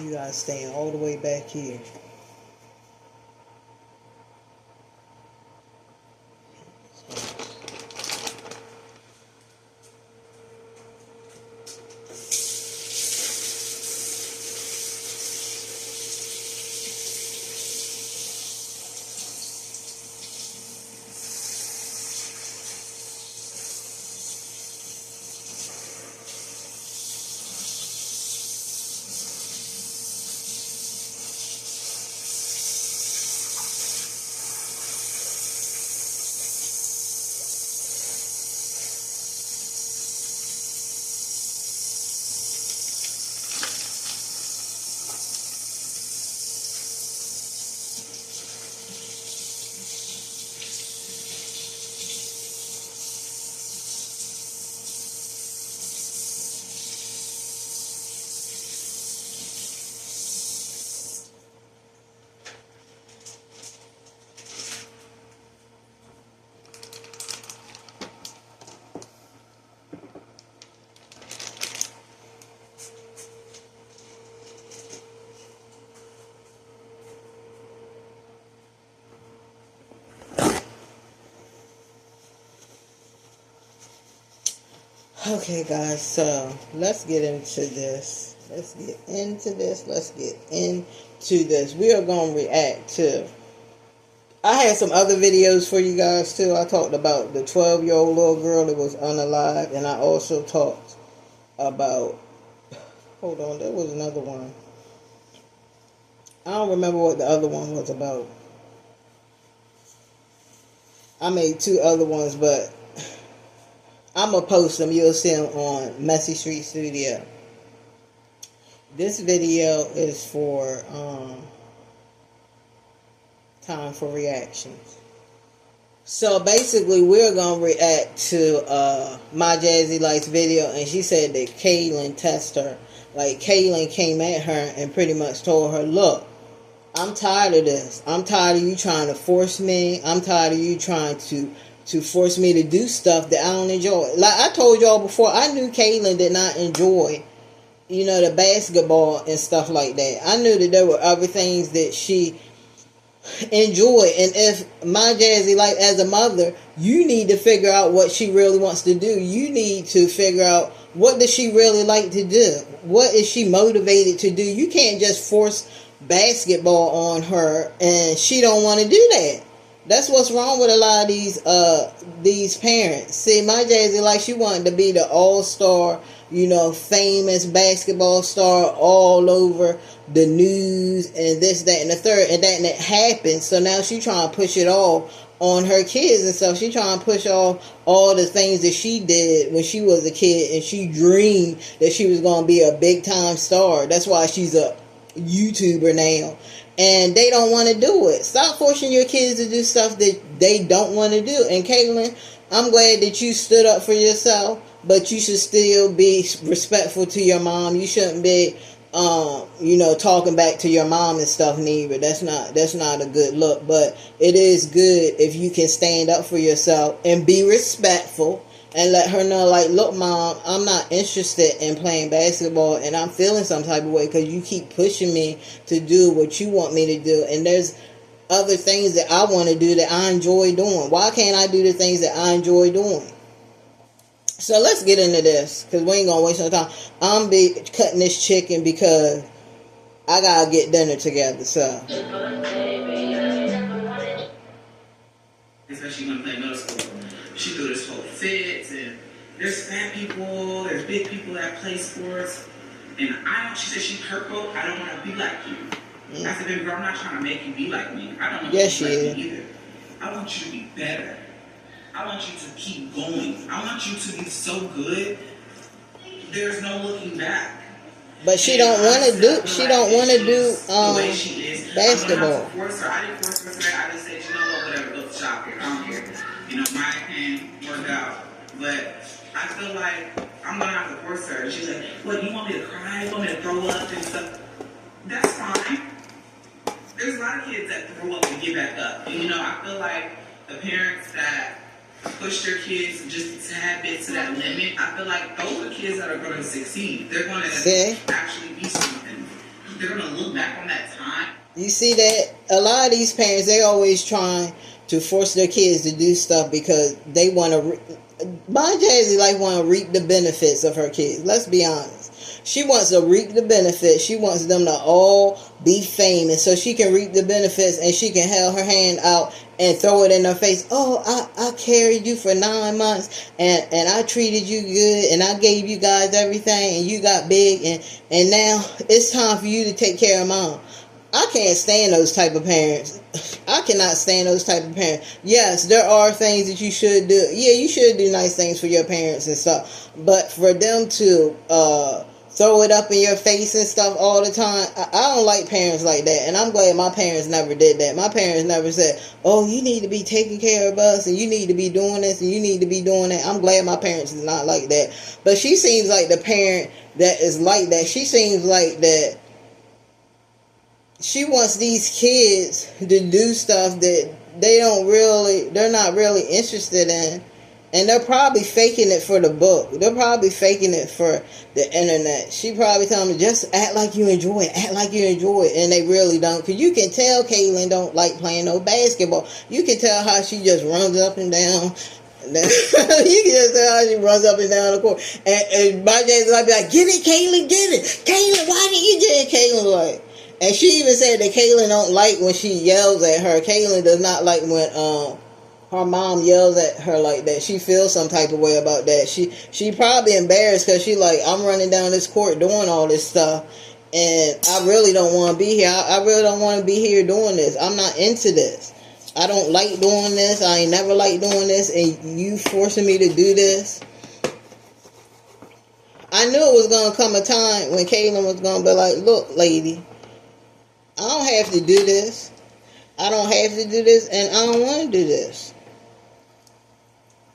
You guys staying all the way back here. Okay, guys, so let's get into this. We are going to react to... I had some other videos for you guys, too. I talked about the 12-year-old little girl that was unalive, and I also talked about... Hold on, there was another one. I don't remember what the other one was about. I made 2 other ones, but... I'm going to post them. You'll see them on Messy Street Studio. This video is for time for reactions. So basically, we're going to react to my Jazzy Light's video. And she said that Kaiyln tested her. Like, Kaiyln came at her and pretty much told her, look, I'm tired of this. I'm tired of you trying to force me. I'm tired of you trying to force me to do stuff that I don't enjoy. Like I told y'all before, I knew Kaiyln did not enjoy, the basketball and stuff like that. I knew that there were other things that she enjoyed. And if my Jazzy, like as a mother, you need to figure out what she really wants to do. You need to figure out what does she really like to do. What is she motivated to do? You can't just force basketball on her and she don't want to do that. That's what's wrong with a lot of these parents. See, my Jazzy, like, she wanted to be the all-star, famous basketball star all over the news and this, that, and the third. And that happened. So now she trying to push it all on her kids and stuff. She trying to push off all the things that she did when she was a kid. And she dreamed that she was going to be a big-time star. That's why she's a YouTuber now. And they don't want to do it. Stop forcing your kids to do stuff that they don't want to do. And Kaiyln, I'm glad that you stood up for yourself, but you should still be respectful to your mom. You shouldn't be, talking back to your mom and stuff neither. That's not a good look. But it is good if you can stand up for yourself and be respectful. And let her know, like, look, Mom, I'm not interested in playing basketball, and I'm feeling some type of way because you keep pushing me to do what you want me to do. And there's other things that I want to do that I enjoy doing. Why can't I do the things that I enjoy doing? So let's get into this because we ain't going to waste no time. I'm be cutting this chicken because I got to get dinner together, so. Especially when playing middle school. She threw this whole fits, and there's fat people, there's big people that play sports, and she said she's hurtful. I don't want to be like you. I said, baby girl, I'm not trying to make you be like me. I don't want you to be like me either. I want you to be better. I want you to keep going. I want you to be so good. There's no looking back. But she don't want to do. She don't want to do the way she is. basketball. I force her. I didn't force her today. I just said, whatever, go shopping. I don't care. Maya can work out, but I feel like I'm gonna have to force her. She's like, "What? You want me to cry? You want me to throw up and stuff?" That's fine. There's a lot of kids that throw up and get back up. And I feel like the parents that push their kids just a tad bit to that limit, I feel like those are kids that are going to succeed. They're going to actually be something. they're gonna look back on that time. You see that? A lot of these parents, they always trying to force their kids to do stuff because they want to. My Jazzy like want to reap the benefits of her kids. Let's be honest. She wants to reap the benefits. She wants them to all be famous so she can reap the benefits and she can hold her hand out and throw it in her face. Oh, I carried you for 9 months and I treated you good and I gave you guys everything and you got big and now it's time for you to take care of mom. I can't stand those type of parents. I cannot stand those type of parents. Yes, there are things that you should do. Yeah, you should do nice things for your parents and stuff. But for them to throw it up in your face and stuff all the time, I don't like parents like that. And I'm glad my parents never did that. My parents never said, oh, you need to be taking care of us and you need to be doing this and you need to be doing that. I'm glad my parents is not like that. But she seems like the parent that is like that. She seems like that. She wants these kids to do stuff that they're not really interested in. And they're probably faking it for the book. They're probably faking it for the internet. She probably telling them, just act like you enjoy it. Act like you enjoy it. And they really don't. Because you can tell Kaiyln don't like playing no basketball. You can tell how she just runs up and down. You can just tell how she runs up and down the court. And my Jazzy might be like, get it, Kaiyln, get it. Kaiyln, why did you do it? Kaiyln like. And she even said that Kaiyln don't like when she yells at her. Kaiyln does not like when her mom yells at her like that. She feels some type of way about that. She probably embarrassed because she like, I'm running down this court doing all this stuff. And I really don't want to be here. I really don't want to be here doing this. I'm not into this. I don't like doing this. I ain't never liked doing this. And you forcing me to do this. I knew it was going to come a time when Kaiyln was going to be like, look, lady, I don't have to do this. I don't have to do this, and I don't want to do this.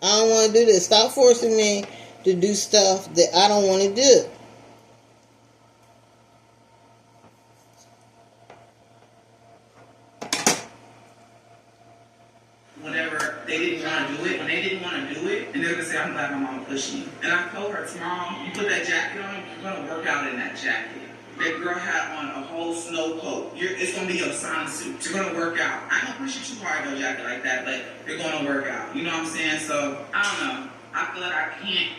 I don't want to do this. Stop forcing me to do stuff that I don't want to do. Whenever they didn't want to do it, when they didn't want to do it, and they're going to say, I'm glad my mama pushed me. And I told her, tomorrow, you put that jacket on, you're going to work out in that jacket. That girl had on a whole snow coat. It's going to be your sauna suit. You're going to work out. I don't push you too hard, no jacket like that, but you're going to work out. You know what I'm saying? So, I don't know. I feel like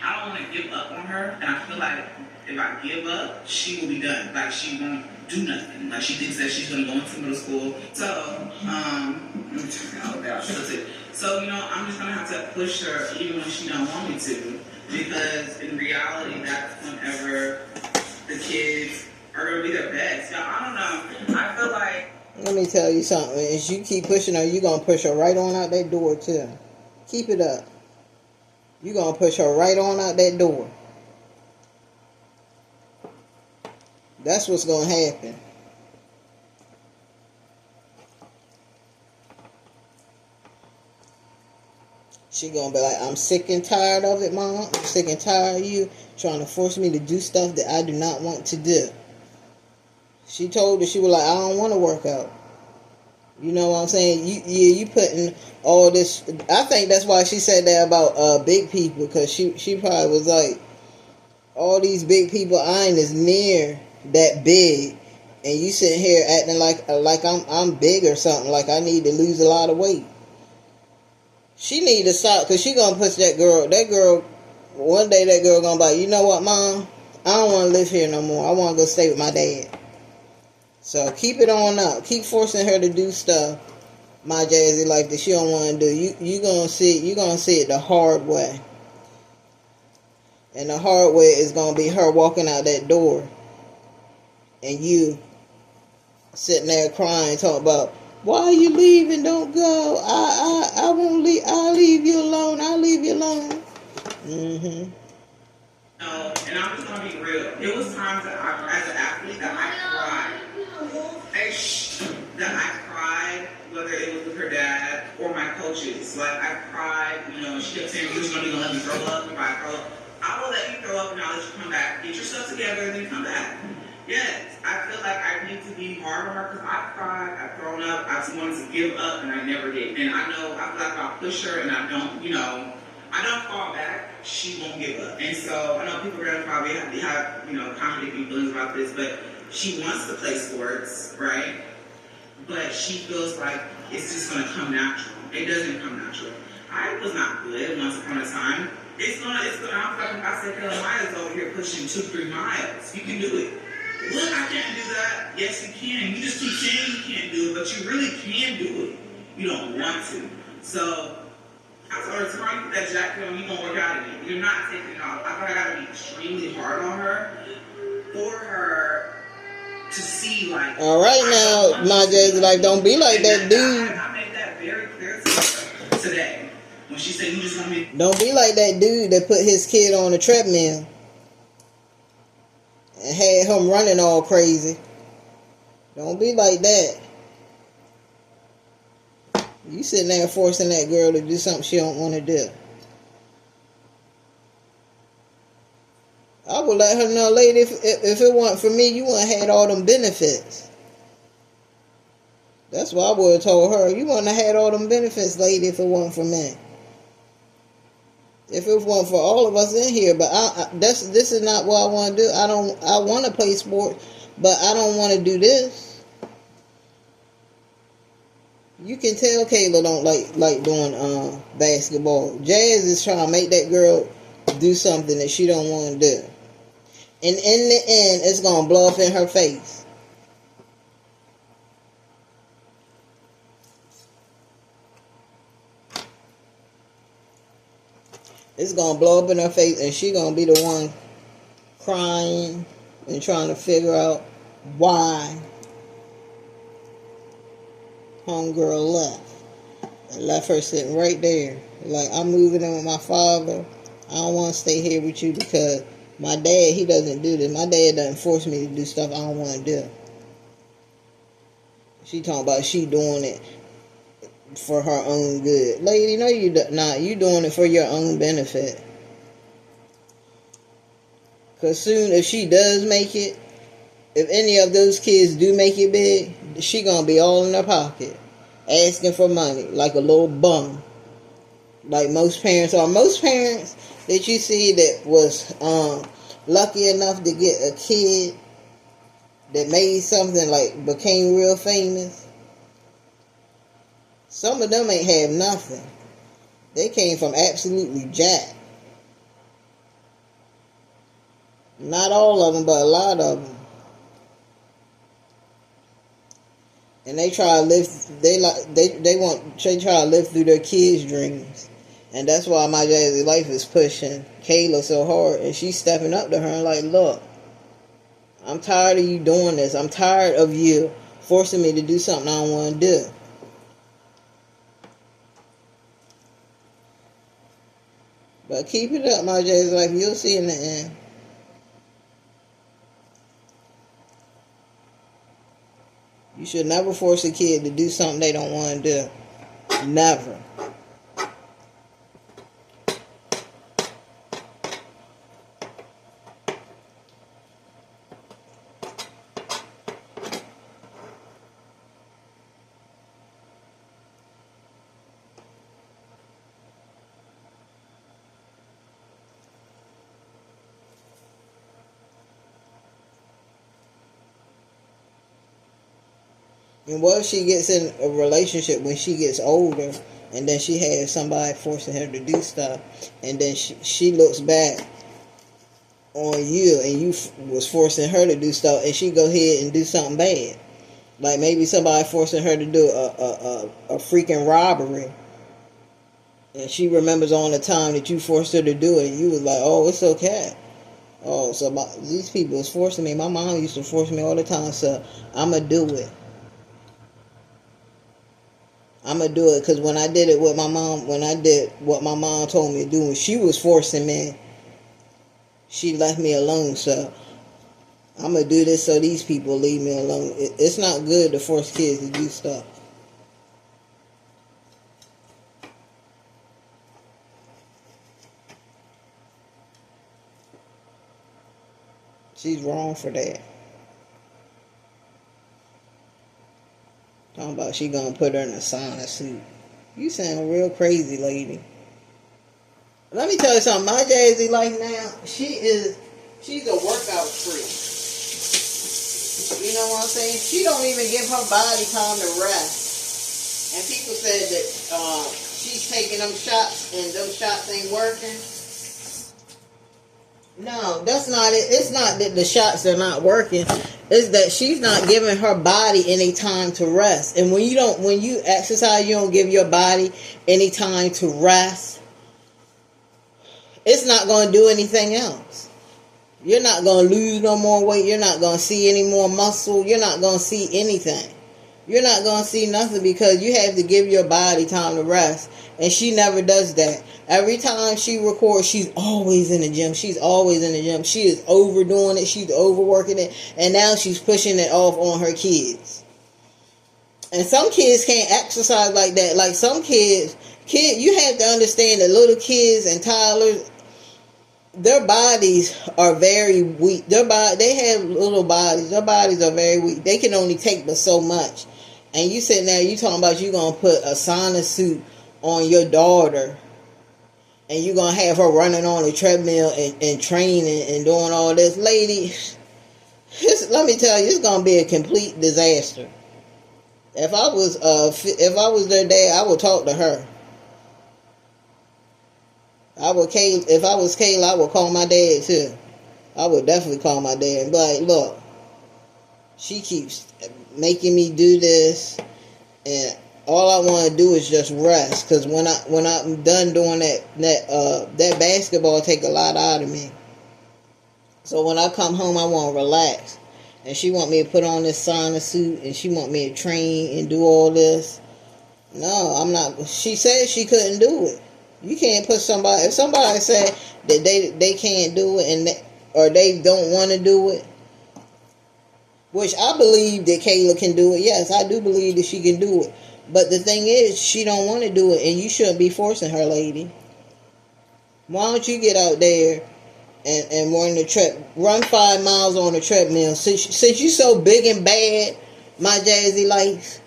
I don't want to give up on her. And I feel like if I give up, she will be done. Like, she won't do nothing. Like, she thinks that she's going to go into middle school. So, let me turn it out there. So, you know, I'm just going to have to push her even when she don't want me to. Because in reality, that's whenever the kids are going to be their best. Now, I don't know. I feel like... Let me tell you something. As you keep pushing her, you're going to push her right on out that door, too. Keep it up. You're going to push her right on out that door. That's what's going to happen. She going to be like, I'm sick and tired of it, Mom. I'm sick and tired of you trying to force me to do stuff that I do not want to do. She told her, she was like, I don't want to work out. You know what I'm saying? You putting all this. I think that's why she said that about big people, because she probably was like, all these big people I ain't as near that big, and you sitting here acting like I'm big or something, like I need to lose a lot of weight. She need to stop, because she gonna push that girl. That girl, one day that girl gonna be like, you know what, Mom? I don't want to live here no more. I want to go stay with my dad. So keep it on up. Keep forcing her to do stuff, my Jazzy, like that she don't want to do. You gonna see it the hard way. And the hard way is gonna be her walking out that door, and you sitting there crying, talking about, why are you leaving? Don't go. I won't leave. I'll leave you alone. I'll leave you alone. Mm-hmm. No, and I'm just gonna be real. It was times that as an athlete, that I cried. That I cried, whether it was with her dad or my coaches. Like, I cried, you know, she kept saying, you're just gonna let me throw up. If I throw up, I will let you throw up and I'll let you come back. Get yourself together and then come back. Yes, I feel like I need to be hard on her because I cried, I've thrown up, I just wanted to give up, and I never did. And I feel like if I push her and I don't, you know, I don't fall back, she won't give up. And so I know people are going to probably have, you know, contradicting feelings about this, but She wants to play sports, right? But she feels like it's just going to come natural. It doesn't come natural. I was not good once upon a time. I said, Kaiyln, Maya's over here pushing 2-3 miles. You can do it. Look, I can't do that. Yes, you can. You just keep saying you can't do it, but you really can do it. You don't want to. So, I told her, tomorrow you put that jacket on, you're going to work out again. You're not taking it off. I thought I got to be extremely hard on her for her to see, like... All right now, my Jazzy, like, don't be like that dude. I made that very clear to her today. When she said, you just want me... Don't be like that dude that put his kid on a treadmill and had him running all crazy. Don't be like that. You sitting there forcing that girl to do something she don't want to do. I would let her know, lady, if it weren't for me, you wouldn't have had all them benefits. That's what I would have told her. You wouldn't have had all them benefits, lady, if it weren't for me. If it weren't for all of us in here, but this is not what I want to do. I want to play sports, but I don't want to do this. You can tell Kaiyln don't like doing basketball. Jazz is trying to make that girl do something that she don't want to do. And in the end, it's going to blow up in her face. It's going to blow up in her face, and she going to be the one crying and trying to figure out why homegirl left. And left her sitting right there. Like, I'm moving in with my father. I don't want to stay here with you because my dad, he doesn't do this. My dad doesn't force me to do stuff I don't want to do. She talking about she doing it for her own good. Lady, no you not. You doing it for your own benefit. Because soon, if she does make it, if any of those kids do make it big, she going to be all in her pocket. Asking for money like a little bum. Like most parents are. Most parents that you see that was lucky enough to get a kid that made something, like became real famous, some of them ain't have nothing. They came from absolutely jack. Not all of them, but a lot of them. And they try to live. They try to live through their kids' dreams, and that's why my Jazzy life is pushing Kaiyln so hard, and she's stepping up to her and like, look, I'm tired of you doing this. I'm tired of you forcing me to do something I don't want to do. But keep it up, my Jazzy life. You'll see in the end. You should never force a kid to do something they don't want to do. Never. And what if she gets in a relationship when she gets older, and then she has somebody forcing her to do stuff, and then she looks back on you, and you was forcing her to do stuff, and she go ahead and do something bad, like maybe somebody forcing her to do a freaking robbery, and she remembers on the time that you forced her to do it, and you was like, oh, it's okay. Oh, so these people is forcing me. My mom used to force me all the time, so I'ma do it. I'm going to do it because when I did it with my mom, when I did what my mom told me to do, when she was forcing me, she left me alone. So I'm going to do this so these people leave me alone. It's not good to force kids to do stuff. She's wrong for that. Talking about she gonna put her in a sauna suit. You sound real crazy, lady. Let me tell you something. My Jazzy life now, she's a workout freak. You know what I'm saying? She don't even give her body time to rest. And people said that she's taking them shots and those shots ain't working. No, that's not it. It's not that the shots are not working. It's that she's not giving her body any time to rest. And when you exercise, you don't give your body any time to rest. It's not going to do anything else. You're not going to lose no more weight. You're not going to see any more muscle. You're not going to see anything. You're not going to see nothing because you have to give your body time to rest. And she never does that. Every time she records, she's always in the gym. She's always in the gym. She is overdoing it. She's overworking it. And now she's pushing it off on her kids. And some kids can't exercise like that. Like some kids, you have to understand that little kids and toddlers, their bodies are very weak. They have little bodies. Their bodies are very weak. They can only take but so much. And you sitting there, you talking about you going to put a sauna suit on your daughter and you going to have her running on a treadmill and training and doing all this. Lady, let me tell you, it's going to be a complete disaster. If I was their dad, I would talk to her. If I was Kaiyln, I would call my dad too. I would definitely call my dad and be like, look, she keeps making me do this, and all I want to do is just rest. Because when I'm done doing that basketball take a lot out of me. So when I come home, I want to relax. And she want me to put on this sauna suit, and she want me to train and do all this. No, I'm not. She said she couldn't do it. You can't put somebody. If somebody said that they can't do it or they don't want to do it, which I believe that Kaiyln can do it. Yes, I do believe that she can do it. But the thing is, she don't want to do it, and you shouldn't be forcing her, lady. Why don't you get out there and run 5 miles on a treadmill? Since you so big and bad, my Jazzy life.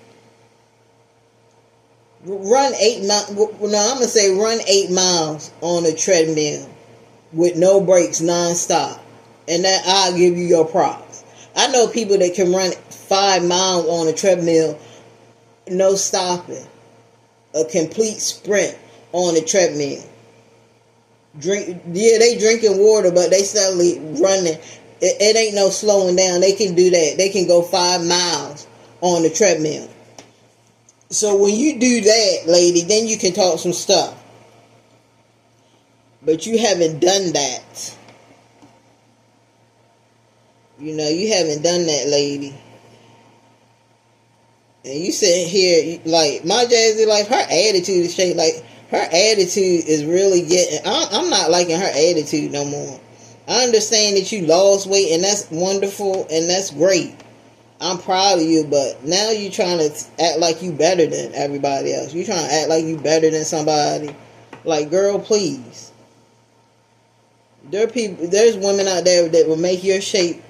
Run 8 miles. No, I'm gonna say run 8 miles on a treadmill with no breaks, non-stop, and that I'll give you your props. I know people that can run 5 miles on a treadmill, no stopping, a complete sprint on a treadmill. They drinking water, but they steadily running. It ain't no slowing down. They can do that. They can go 5 miles on the treadmill. So when you do that, lady, then you can talk some stuff. But you haven't done that. You know, you haven't done that, lady. And you sitting here, like, my Jazzy, like, her attitude is changing. Like, her attitude is really getting... I'm not liking her attitude no more. I understand that you lost weight, and that's wonderful, and that's great. I'm proud of you, but now you trying to act like you better than everybody else. You trying to act like you better than somebody. Like, girl, please. There's women out there that will make your shape,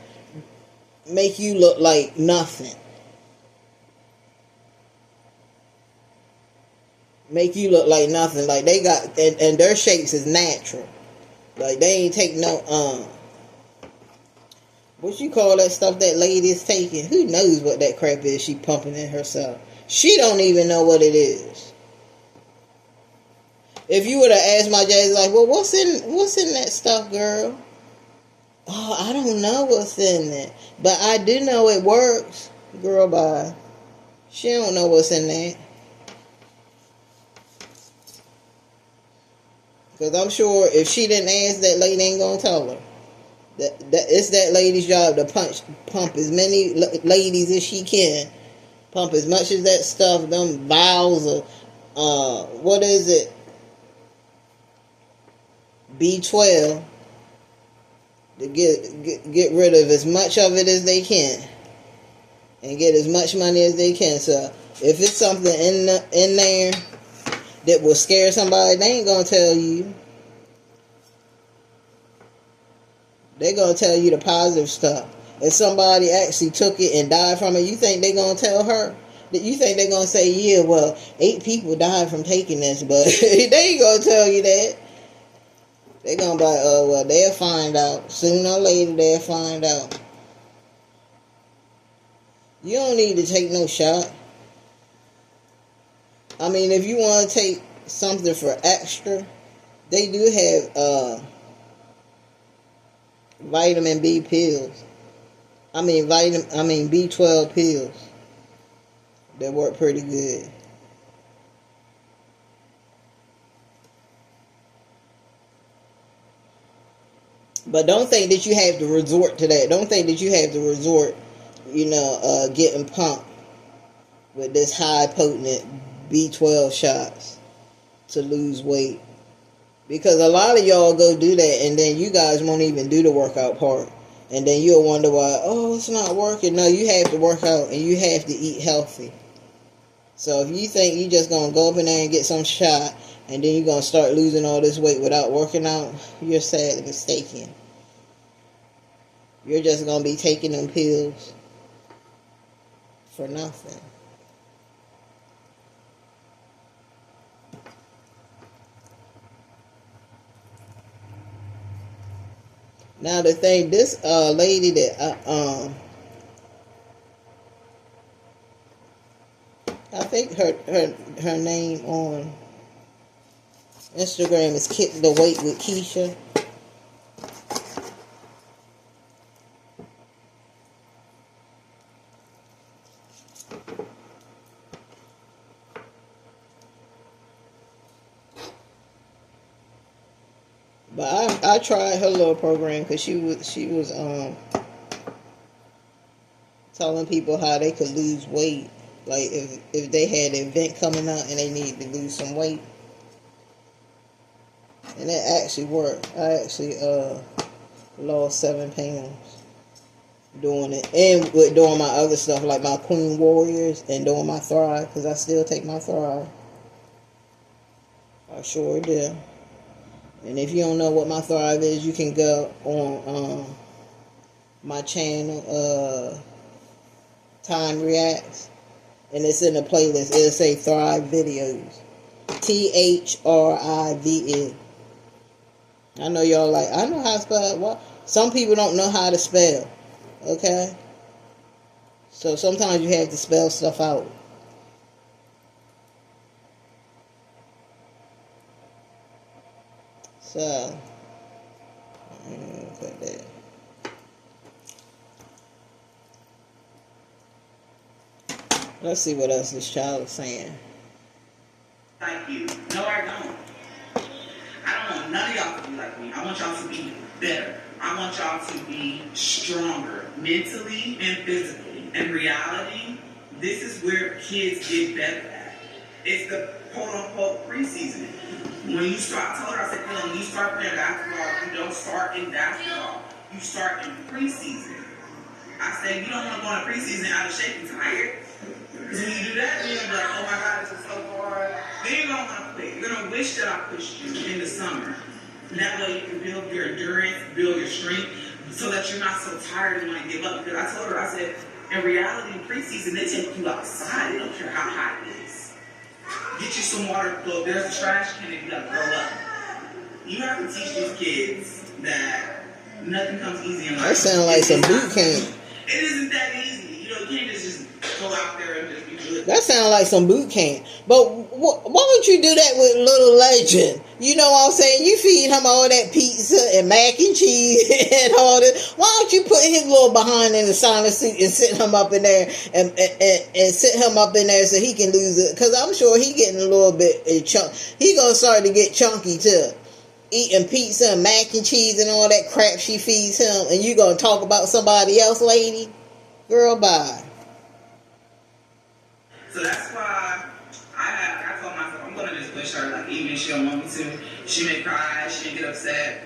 make you look like nothing. Make you look like nothing. Like they got, and their shapes is natural. Like they ain't take no, what you call that stuff that lady is taking? Who knows what that crap is she pumping in herself? She don't even know what it is. If you would have asked my Jazzy, like, well, what's in that stuff, girl? Oh, I don't know what's in it. But I do know it works. Girl, bye. She don't know what's in that. Because I'm sure if she didn't ask, that lady ain't going to tell her. That it's that lady's job to pump as many ladies as she can. Pump as much as that stuff, them vials of, what is it? B12. To get rid of as much of it as they can. And get as much money as they can. So, if it's something in there that will scare somebody, they ain't going to tell you. They're going to tell you the positive stuff. If somebody actually took it and died from it, you think they're going to tell her? You think they're going to say, yeah, well, 8 people died from taking this, but they ain't going to tell you that. They're going to be like, oh, well, they'll find out. Sooner or later, they'll find out. You don't need to take no shot. I mean, if you want to take something for extra, they do have vitamin B pills. I mean B12 pills that work pretty good. But don't think that you have to resort to that. Don't think that you have to resort, getting pumped with this high potent B12 shots to lose weight. Because a lot of y'all go do that and then you guys won't even do the workout part. And then you'll wonder why, oh, it's not working. No, you have to work out and you have to eat healthy. So if you think you're just going to go up in there and get some shot and then you're going to start losing all this weight without working out, you're sadly mistaken. You're just going to be taking them pills for nothing. Now the thing, this lady that I think her name on Instagram is Kick the Weight with Keisha. But I tried her little program because she was telling people how they could lose weight. Like if they had an event coming up and they need to lose some weight. And it actually worked. I actually lost 7 pounds doing it. And with doing my other stuff like my Queen Warriors and doing my Thrive, because I still take my Thrive. I sure do. And if you don't know what my Thrive is, you can go on my channel, Time Reacts. And it's in the playlist. It'll say Thrive Videos. THRIVE. I know y'all like, I know how to spell. What? Some people don't know how to spell. Okay? So sometimes you have to spell stuff out. So, put that. Let's see what else this child is saying. Like you. No, I don't. I don't want none of y'all to be like me. I want y'all to be better. I want y'all to be stronger, mentally and physically. In reality, this is where kids get better at. It's the quote-unquote preseason. When you start, I told her, I said, when you start playing basketball, you don't start in basketball. You start in preseason. I said, you don't want to go into preseason out of shape and tired. Because when you do that, then you're going to be like, oh my God, this is so hard. Then you're going to want to quit. You're going to wish that I pushed you in the summer. That way you can build your endurance, build your strength, so that you're not so tired and want to give up. Because I told her, I said, in reality, in preseason, they take you outside. They don't care how hot it is. Get you some water. Look, there's a trash can and you got to grow up. You have to teach these kids that nothing comes easy in life. That sounds like some boot camp. It isn't that easy. You can't just go out there and just be good. That sounds like some boot camp. But why would you do that with little Legend? You know what I'm saying? You feed him all that pizza and mac and cheese and all this. Why don't you put his little behind in the sauna suit and sit him up in there and sit him up in there so he can lose it? Because I'm sure he getting a little bit he gonna start to get chunky too. Eating pizza and mac and cheese and all that crap she feeds him, and you gonna talk about somebody else, lady? Girl, bye. So that's why I told myself I'm gonna just push her. Like even if she don't want me to, she may cry, she may get upset.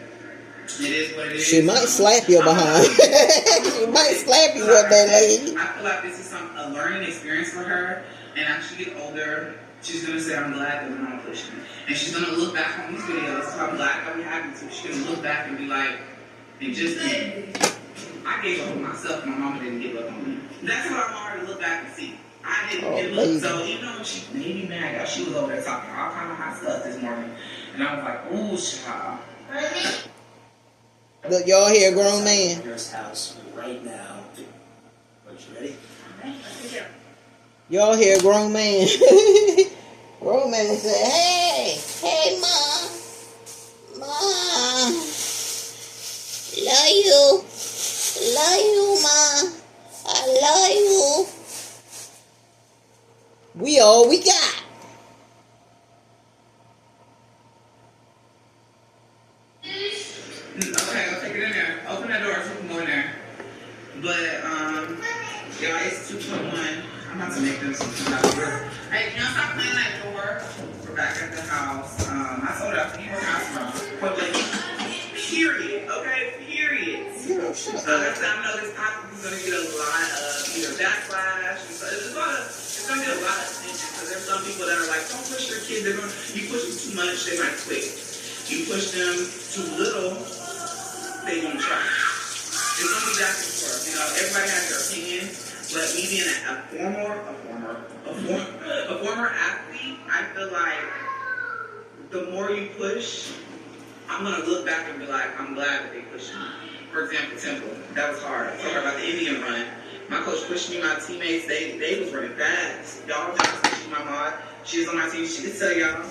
It is what it is. She might slap your behind. She might slap you with that lady. I feel like this is a learning experience for her, and as she get older, she's gonna say, "I'm glad that my mom pushed me," and she's gonna look back on these videos. So I'm glad that we happened to. She's gonna look back and be like, "And just I gave up on myself. My mama didn't give up on me." That's what I want her to look back and see. I didn't give up. So even though she made me mad, she was over there talking all kind of hot stuff this morning, and I was like, "Ooh, child." Look, y'all hear a grown man. House right now. Are you ready? Y'all hear a grown man. Grown man say, hey, mom. Mom. Love you. Love you, mom. I love you. We all we got. Okay, I'll take it in there. Open that door so we can go in there. But, y'all, it's 2:21. I'm about to make them some food out of here. Hey, can y'all stop playing that door? We're back at the house. I told her I think we're out tomorrow. But, like, period. Okay? Period. I know this topic is going to get a lot of either backlash. It's going to get a lot of attention because there's some people that are like, don't push your kids. You push them too much, they might quit. You push them too little, they won't try. It's going to be back and forth. You know, everybody has their opinion. But me being a former athlete, I feel like the more you push, I'm going to look back and be like, I'm glad that they pushed me. For example, Temple, that was hard. I told her about the Indian run. My coach pushed me, my teammates, they was running fast. Y'all know my mom, she was on my team, she could tell y'all.